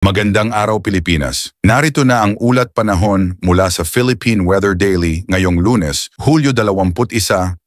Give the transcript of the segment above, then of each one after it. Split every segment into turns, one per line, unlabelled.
Magandang araw Pilipinas. Narito na ang ulat panahon mula sa Philippine Weather Daily ngayong Lunes, Hulyo 21,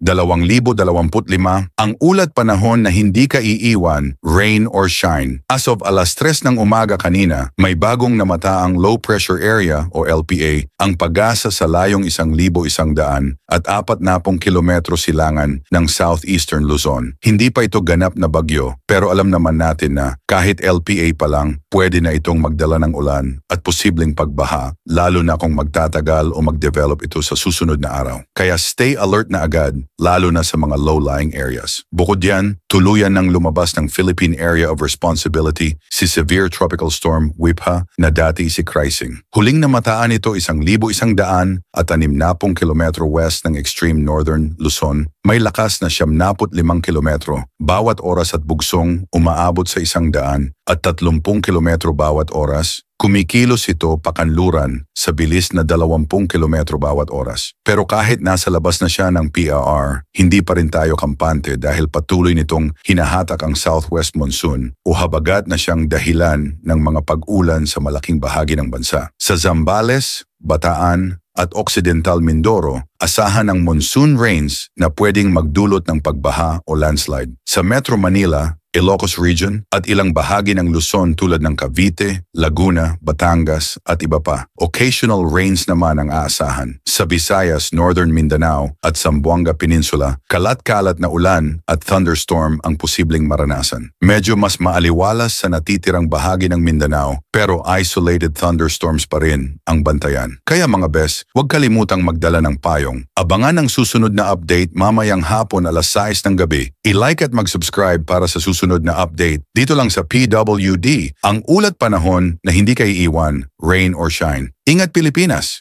2025. Ang ulat panahon na hindi ka iiwan, rain or shine. As of alas 3 ng umaga kanina, may bagong namataang low pressure area o LPA, ang pag-asa sa layong 1,100 at 40 kilometro silangan ng southeastern Luzon. Hindi pa ito ganap na bagyo, pero alam naman natin na kahit LPA pa lang, pwede na itong magdala ng ulan at posibleng pagbaha, lalo na kung magtatagal o mag-develop ito sa susunod na araw. Kaya stay alert na agad, lalo na sa mga low-lying areas. Bukod yan, tuluyan ng lumabas ng Philippine Area of Responsibility si Severe Tropical Storm WIPHA na dati si Krising. Huling namataan ito 1,100 at 60 kilometro west ng extreme northern Luzon. May lakas na 75 kilometro bawat oras at bugsong umaabot sa 100 at 30 kilometro bawat oras. Kumikilos ito pakanluran sa bilis na 20 kilometro bawat oras. Pero kahit nasa labas na siya ng PRR, hindi pa rin tayo kampante dahil patuloy nitong hinahatak ang southwest monsoon o habagat na siyang dahilan ng mga pag-ulan sa malaking bahagi ng bansa. Sa Zambales, Bataan at Occidental Mindoro, asahan ang monsoon rains na pwedeng magdulot ng pagbaha o landslide. Sa Metro Manila, Ilocos Region at ilang bahagi ng Luzon tulad ng Cavite, Laguna, Batangas at iba pa. Occasional rains naman ang aasahan. Sa Visayas, Northern Mindanao at Zamboanga Peninsula, kalat-kalat na ulan at thunderstorm ang posibleng maranasan. Medyo mas maaliwalas sa natitirang bahagi ng Mindanao pero isolated thunderstorms pa rin ang bantayan. Kaya mga bes, huwag kalimutang magdala ng payong. Abangan ang susunod na update mamayang hapon alas 6 ng gabi. I-like at mag-subscribe para sa susunod na update dito lang sa PWD, ang ulat panahon na hindi ka iiwan, rain or shine. Ingat Pilipinas!